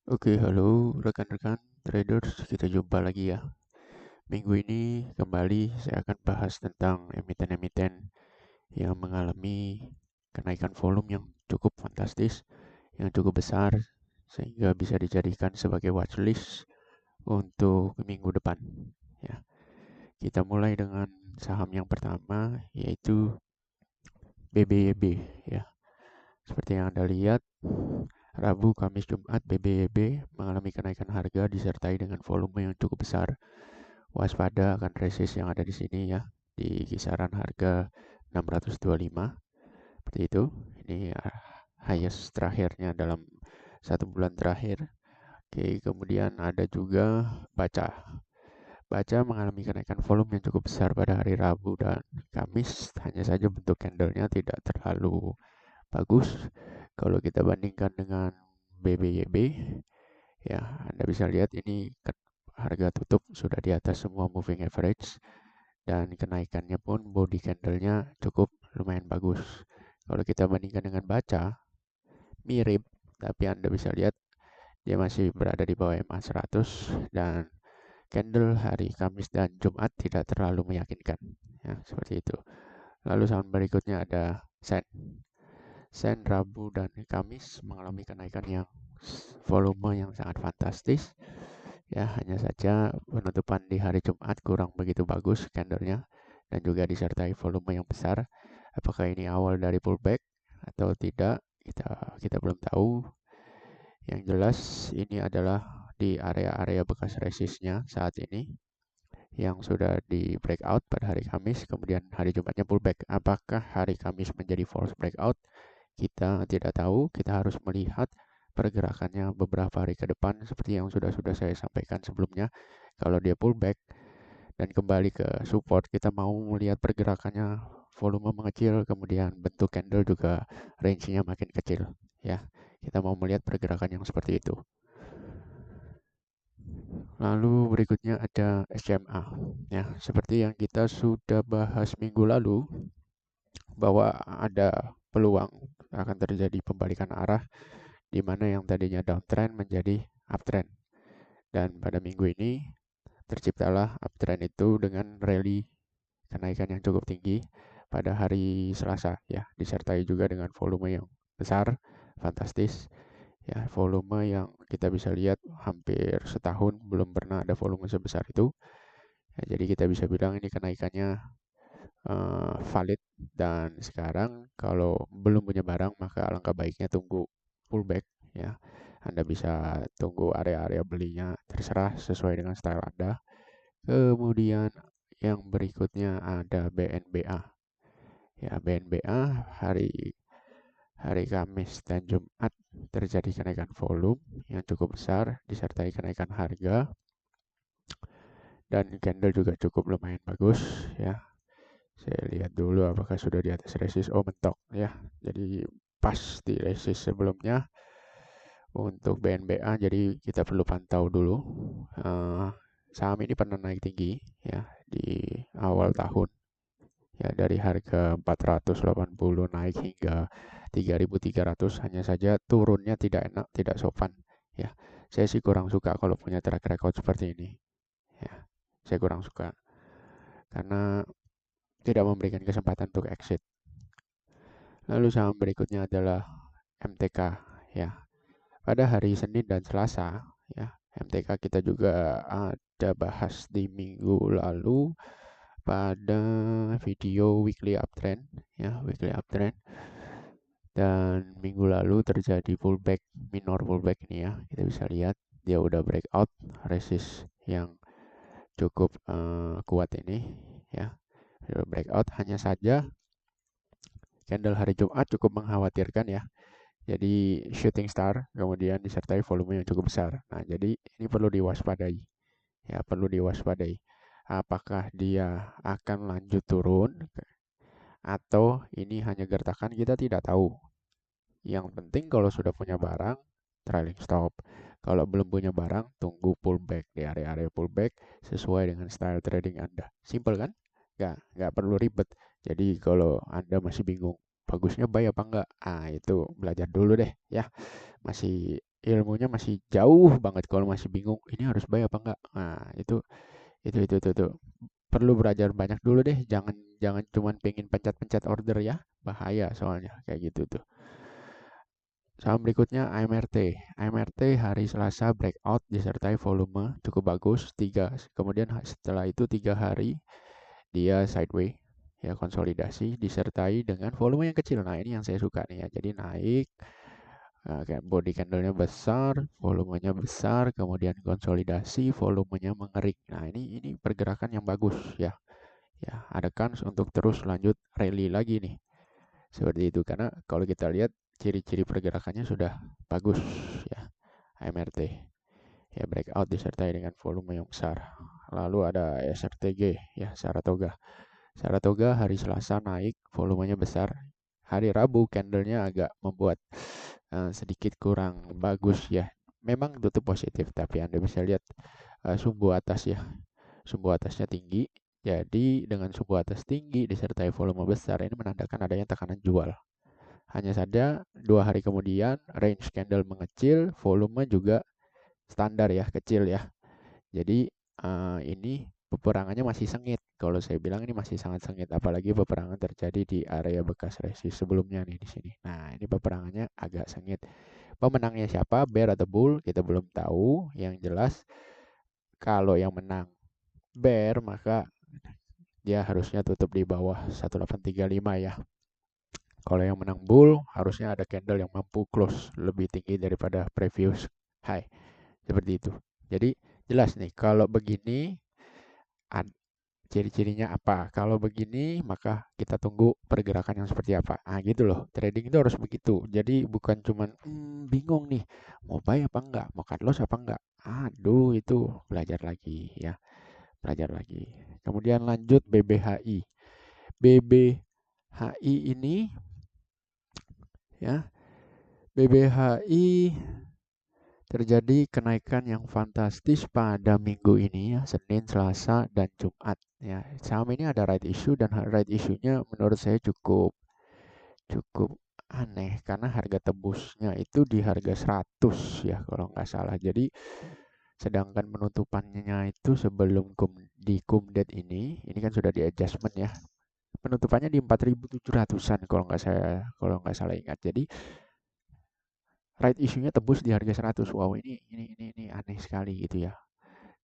Oke, halo rekan-rekan traders, kita jumpa lagi ya. Minggu ini kembali saya akan bahas tentang emiten-emiten yang mengalami kenaikan volume yang cukup fantastis, yang cukup besar, sehingga bisa dijadikan sebagai watchlist untuk minggu depan. Ya, kita mulai dengan saham yang pertama, yaitu BBYB. Ya, seperti yang Anda lihat, Rabu, Kamis, Jumat, BBYB mengalami kenaikan harga disertai dengan volume yang cukup besar. Waspada akan resist yang ada di sini ya, di kisaran harga 625 seperti itu. Ini highest terakhirnya dalam 1 bulan terakhir. Oke, kemudian ada juga Baca mengalami kenaikan volume yang cukup besar pada hari Rabu dan Kamis. Hanya saja bentuk candlenya tidak terlalu bagus kalau kita bandingkan dengan BBYB. Ya, Anda bisa lihat ini harga tutup sudah di atas semua moving average dan kenaikannya pun body candlenya cukup lumayan bagus. Kalau kita bandingkan dengan Baca, mirip, tapi Anda bisa lihat dia masih berada di bawah MA 100 dan candle hari Kamis dan Jumat tidak terlalu meyakinkan. Ya, seperti itu. Lalu saham berikutnya ada Sen. Sen Rabu dan Kamis mengalami kenaikan yang volume yang sangat fantastis. Ya, hanya saja penutupan di hari Jumat kurang begitu bagus candlenya dan juga disertai volume yang besar. Apakah ini awal dari pullback atau tidak? Kita belum tahu. Yang jelas ini adalah di area-area bekas resistnya saat ini yang sudah di breakout pada hari Kamis, kemudian hari Jumatnya pullback. Apakah hari Kamis menjadi false breakout? Kita tidak tahu, kita harus melihat pergerakannya beberapa hari ke depan seperti yang sudah saya sampaikan sebelumnya. Kalau dia pullback dan kembali ke support, kita mau melihat pergerakannya volume mengecil, kemudian bentuk candle juga range-nya makin kecil. Ya, kita mau melihat pergerakan yang seperti itu. Lalu berikutnya ada SMA. Ya, seperti yang kita sudah bahas minggu lalu, bahwa ada peluang akan terjadi pembalikan arah di mana yang tadinya downtrend menjadi uptrend. Dan pada minggu ini terciptalah uptrend itu dengan rally kenaikan yang cukup tinggi pada hari Selasa ya, disertai juga dengan volume yang besar, fantastis. Ya, volume yang kita bisa lihat hampir setahun belum pernah ada volume sebesar itu. Ya, jadi kita bisa bilang ini kenaikannya valid dan sekarang kalau belum punya barang maka alangkah baiknya tunggu pullback ya. Anda bisa tunggu area-area belinya terserah sesuai dengan style Anda. Kemudian yang berikutnya ada BNBA. Ya, BNBA hari hari Kamis dan Jumat terjadi kenaikan volume yang cukup besar disertai kenaikan harga dan candle juga cukup lumayan bagus ya. Saya lihat dulu apakah sudah di atas resist. Oh, mentok ya. Jadi pas di resist sebelumnya untuk BNBA. Jadi kita perlu pantau dulu. Eh, Saham ini pernah naik tinggi ya di awal tahun. Ya, dari harga 480 naik hingga 3.300, hanya saja turunnya tidak enak, tidak sopan. Ya, saya sih kurang suka kalau punya track record seperti ini. Ya, saya kurang suka karena tidak memberikan kesempatan untuk exit. Lalu saham berikutnya adalah MTK ya. Pada hari Senin dan Selasa ya, MTK kita juga ada bahas di minggu lalu pada video weekly uptrend ya, weekly uptrend. Dan minggu lalu terjadi pullback, minor pullback ini ya. Kita bisa lihat dia udah breakout resist yang cukup kuat ini ya. Breakout, hanya saja candle hari Jumat cukup mengkhawatirkan ya. Jadi shooting star kemudian disertai volume yang cukup besar. Nah, jadi ini perlu diwaspadai. Ya, perlu diwaspadai. Apakah dia akan lanjut turun atau ini hanya gertakan, kita tidak tahu. Yang penting kalau sudah punya barang, trailing stop. Kalau belum punya barang, tunggu pullback di area-area pullback sesuai dengan style trading Anda. Simple kan? Nggak perlu ribet. Jadi kalau Anda masih bingung, bagusnya buy apa enggak? Ah, itu belajar dulu deh ya. Masih ilmunya masih jauh banget kalau masih bingung ini harus buy apa enggak. Nah, itu perlu belajar banyak dulu deh. Jangan jangan cuman pengen pencet-pencet order ya. Bahaya soalnya kayak gitu tuh. Saham berikutnya AMRT. AMRT hari Selasa breakout disertai volume cukup bagus. Kemudian setelah itu 3 hari dia sideways ya konsolidasi disertai dengan volume yang kecil. Nah, ini yang saya suka nih ya. Jadi naik kayak body candlenya besar, volumenya besar, kemudian konsolidasi, volumenya mengering. Nah, ini pergerakan yang bagus ya. Ya, ada kans untuk terus lanjut rally lagi nih. Seperti itu karena kalau kita lihat ciri-ciri pergerakannya sudah bagus ya. AMRT ya breakout disertai dengan volume yang besar. Lalu ada SRTG ya Saratoga. Saratoga hari Selasa naik, volumenya besar. Hari Rabu candlenya agak membuat sedikit kurang bagus ya. Memang tutup positif, tapi Anda bisa lihat sumbu atas ya. Sumbu atasnya tinggi. Jadi dengan sumbu atas tinggi disertai volume besar ini menandakan adanya tekanan jual. Hanya saja 2 hari kemudian range candle mengecil, volume juga standar ya, kecil ya. Jadi ini peperangannya masih sengit. Kalau saya bilang ini masih sangat sengit, apalagi peperangan terjadi di area bekas resist sebelumnya nih di sini. Nah, ini peperangannya agak sengit. Pemenangnya siapa, bear atau bull, kita belum tahu. Yang jelas kalau yang menang bear maka dia harusnya tutup di bawah 1835 ya. Kalau yang menang bull harusnya ada candle yang mampu close lebih tinggi daripada previous high. Seperti itu. Jadi jelas nih kalau begini ciri-cirinya apa. Kalau begini maka kita tunggu pergerakan yang seperti apa. Ah gitu loh. Trading itu harus begitu. Jadi bukan cuman bingung nih mau buy apa enggak, mau cut loss apa enggak. Aduh itu belajar lagi ya, belajar lagi. Kemudian lanjut BBHI. BBHI ini ya, BBHI terjadi kenaikan yang fantastis pada minggu ini ya, Senin, Selasa, dan Jumat. Ya, saham ini ada right issue dan right issue-nya menurut saya cukup cukup aneh karena harga tembusnya itu di harga 100 ya kalau nggak salah. Jadi sedangkan penutupannya itu sebelum di Kumdet ini kan sudah di adjustment ya. Penutupannya di 4.700-an kalau nggak salah ingat. Jadi right issue-nya tembus di harga 100. Wow, ini aneh sekali gitu ya.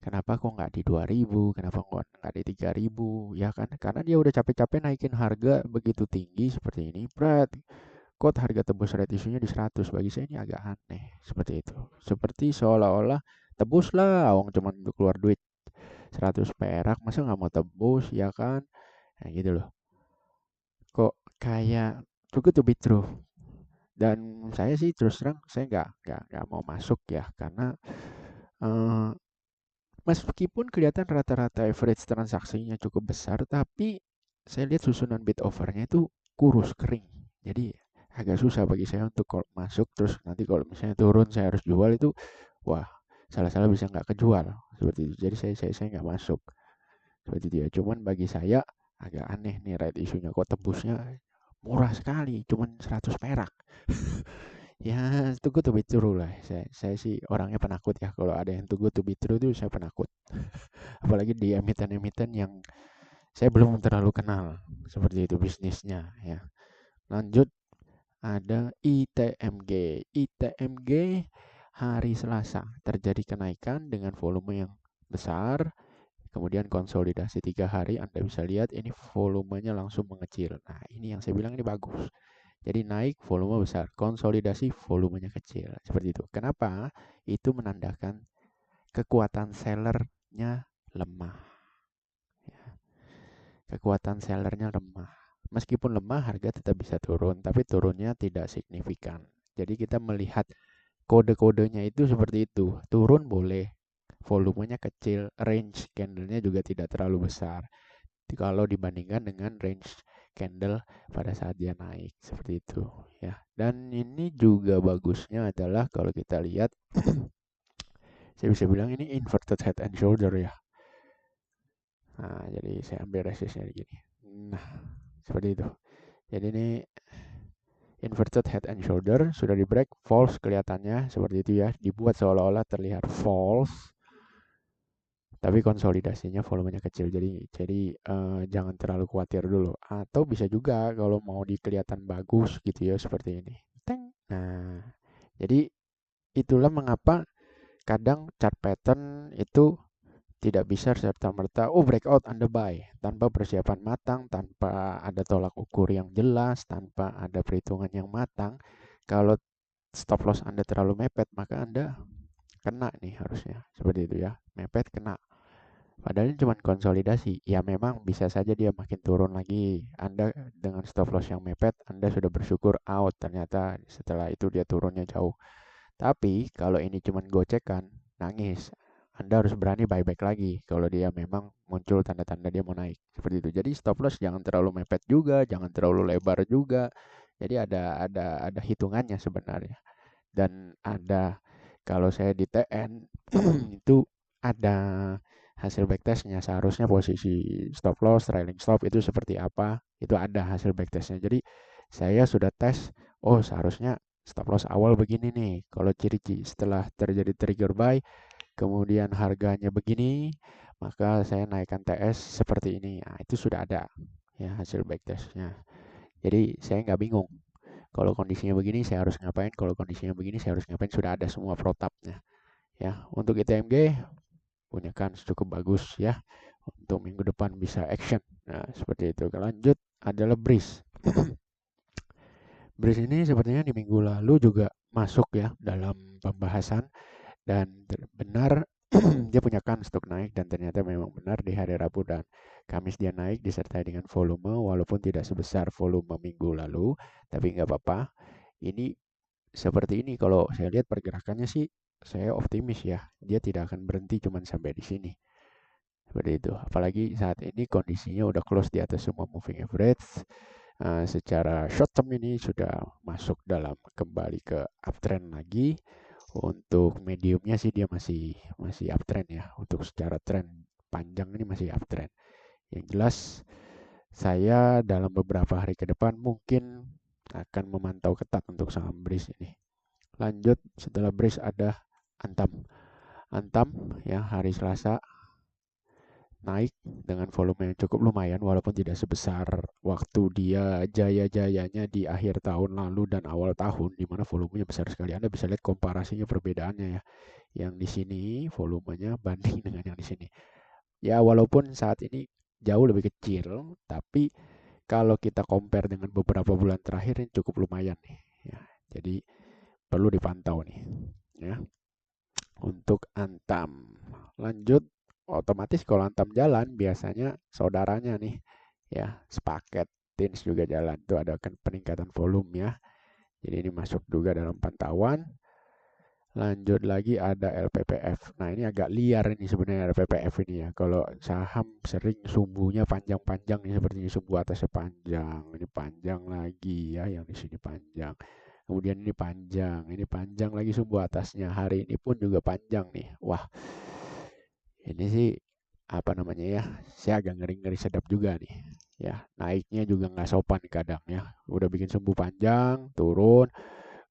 Kenapa kok nggak di 2.000? Kenapa kok nggak di 3.000? Ya kan? Karena dia udah capek-capek naikin harga begitu tinggi seperti ini. Kok harga tembus right issue-nya di 100? Bagi saya ini agak aneh. Seperti itu. Seperti seolah-olah tebus lah, wong cuma untuk keluar duit 100 perak. Masa nggak mau tebus, ya kan? Nah gitu loh. Kok kayak too good to be true. Dan saya sih terus terang saya nggak mau masuk ya karena eh, meskipun kelihatan rata-rata average transaksinya cukup besar, tapi saya lihat susunan bid overnya itu kurus kering. Jadi agak susah bagi saya untuk kalau masuk terus nanti kalau misalnya turun saya harus jual itu, wah salah-salah bisa nggak kejual seperti itu. Jadi saya nggak masuk seperti itu ya. Cuman bagi saya agak aneh nih right issue-nya kok tembusnya murah sekali, cuman 100 perak. Ya, too good to be true lah. Saya sih orangnya penakut ya. Kalau ada yang too good to be true itu saya penakut. Apalagi di emiten-emiten yang saya belum terlalu kenal seperti itu bisnisnya ya. Lanjut ada ITMG. ITMG hari Selasa terjadi kenaikan dengan volume yang besar, kemudian konsolidasi 3 hari. Anda bisa lihat ini volumenya langsung mengecil. Nah, ini yang saya bilang ini bagus. Jadi naik volume besar, konsolidasi volumenya kecil. Seperti itu. Kenapa? Itu menandakan kekuatan sellernya lemah. Kekuatan sellernya lemah. Meskipun lemah, harga tetap bisa turun, tapi turunnya tidak signifikan. Jadi kita melihat kode-kodenya itu seperti itu. Turun boleh, volumenya kecil, range candlenya juga tidak terlalu besar. Kalau dibandingkan dengan range candle pada saat dia naik seperti itu ya. Dan ini juga bagusnya adalah kalau kita lihat saya bisa bilang ini inverted head and shoulder ya. Nah, jadi saya ambil resistnya gini. Nah, seperti itu. Jadi ini inverted head and shoulder, sudah di break, false kelihatannya seperti itu ya, dibuat seolah-olah terlihat false, tapi konsolidasinya volumenya kecil. Jadi jangan terlalu khawatir dulu. Atau bisa juga kalau mau kelihatan bagus gitu ya seperti ini. Teng. Nah, jadi itulah mengapa kadang chart pattern itu tidak bisa serta-merta breakout Anda buy tanpa persiapan matang, tanpa ada tolak ukur yang jelas, tanpa ada perhitungan yang matang. Kalau stop loss Anda terlalu mepet, maka Anda kena nih harusnya. Seperti itu ya. Mepet kena. Padahal ini cuma konsolidasi. Ya memang bisa saja dia makin turun lagi. Anda dengan stop loss yang mepet, Anda sudah bersyukur out. Ternyata setelah itu dia turunnya jauh. Tapi kalau ini cuma gocekan, nangis. Anda harus berani buyback lagi kalau dia memang muncul tanda-tanda dia mau naik. Seperti itu. Jadi stop loss jangan terlalu mepet juga, jangan terlalu lebar juga. Jadi ada hitungannya sebenarnya. Dan ada kalau saya di TN itu ada hasil backtestnya, seharusnya posisi stop loss, trailing stop itu seperti apa, itu ada hasil backtestnya. Jadi saya sudah tes, seharusnya stop loss awal begini nih, kalau ciri-ciri setelah terjadi trigger buy, kemudian harganya begini, maka saya naikkan TS seperti ini. Nah, itu sudah ada ya hasil backtestnya. Jadi saya nggak bingung. Kalau kondisinya begini saya harus ngapain, kalau kondisinya begini saya harus ngapain, sudah ada semua protapnya. Ya, untuk ITMG punya kans cukup bagus ya untuk minggu depan bisa action. Nah, seperti itu. Lanjut adalah Breeze. Breeze ini sepertinya di minggu lalu juga masuk ya dalam pembahasan dan benar dia punya kans untuk naik dan ternyata memang benar di hari Rabu dan Kamis dia naik disertai dengan volume walaupun tidak sebesar volume minggu lalu, tapi nggak apa-apa. Ini seperti ini kalau saya lihat pergerakannya sih saya optimis ya. Dia tidak akan berhenti cuma sampai di sini. Seperti itu. Apalagi saat ini kondisinya udah close di atas semua moving average. Secara short term ini sudah masuk dalam kembali ke uptrend lagi. Untuk mediumnya sih dia masih masih uptrend ya. Untuk secara trend panjang ini masih uptrend. Yang jelas saya dalam beberapa hari ke depan mungkin akan memantau ketat untuk saham Breeze ini. Lanjut setelah Breeze ada Antam. Antam ya hari Selasa naik dengan volume yang cukup lumayan walaupun tidak sebesar waktu dia jaya-jayanya di akhir tahun lalu dan awal tahun di mana volumenya besar sekali. Anda bisa lihat komparasinya perbedaannya ya. Yang di sini volumenya banding dengan yang di sini. Ya walaupun saat ini jauh lebih kecil, tapi kalau kita compare dengan beberapa bulan terakhir ini cukup lumayan nih. Ya, jadi perlu dipantau nih. Ya, untuk Antam. Lanjut, otomatis kalau Antam jalan biasanya saudaranya nih ya, sepaket Tins juga jalan tuh ada peningkatan volume ya. Jadi ini masuk juga dalam pantauan. Lanjut lagi ada LPPF. Nah, ini agak liar ini sebenarnya LPPF ini ya. Kalau saham sering sumbunya panjang-panjang nih seperti ini, sumbu atasnya panjang, ini panjang lagi ya, yang di sini panjang. Kemudian ini panjang lagi sumbu atasnya. Hari ini pun juga panjang nih. Wah, ini sih apa namanya ya? Saya agak ngeri-ngeri sedap juga nih. Ya, naiknya juga nggak sopan kadang ya. Udah bikin sumbu panjang, turun,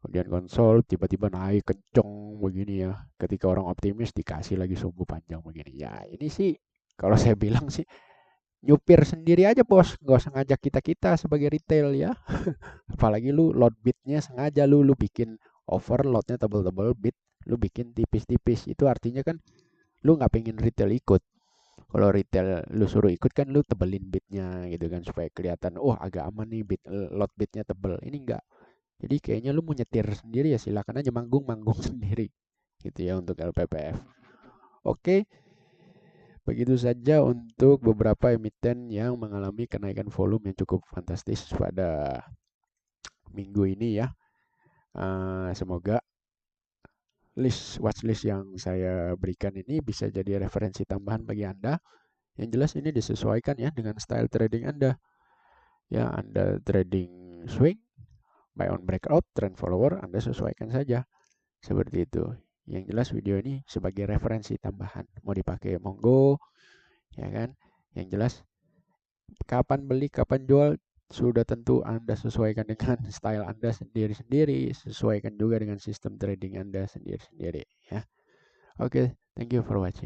kemudian konsol tiba-tiba naik kenceng begini ya. Ketika orang optimis dikasih lagi sumbu panjang begini. Ya, ini sih kalau saya bilang sih nyupir sendiri aja bos, nggak usah ngajak kita-kita sebagai retail ya. Apalagi lu load bitnya sengaja lu bikin overloadnya tebel-tebel, bit lu bikin tipis-tipis. Itu artinya kan lu nggak pengen retail ikut. Kalau retail lu suruh ikut kan lu tebelin bitnya gitu kan supaya kelihatan agak aman nih load bitnya tebel. Ini enggak. Jadi kayaknya lu mau nyetir sendiri ya silakan aja manggung-manggung sendiri gitu ya untuk LPPF. Oke, begitu saja untuk beberapa emiten yang mengalami kenaikan volume yang cukup fantastis pada minggu ini ya. Semoga watchlist yang saya berikan ini bisa jadi referensi tambahan bagi Anda. Yang jelas ini disesuaikan ya dengan style trading Anda. Ya, Anda trading swing, buy on breakout, trend follower, Anda sesuaikan saja. Seperti itu. Yang jelas video ini sebagai referensi tambahan. Mau dipakai monggo, ya kan? Yang jelas kapan beli, kapan jual Sudah tentu Anda sesuaikan dengan style Anda sendiri-sendiri, sesuaikan juga dengan sistem trading Anda sendiri-sendiri ya. Oke, thank you for watching.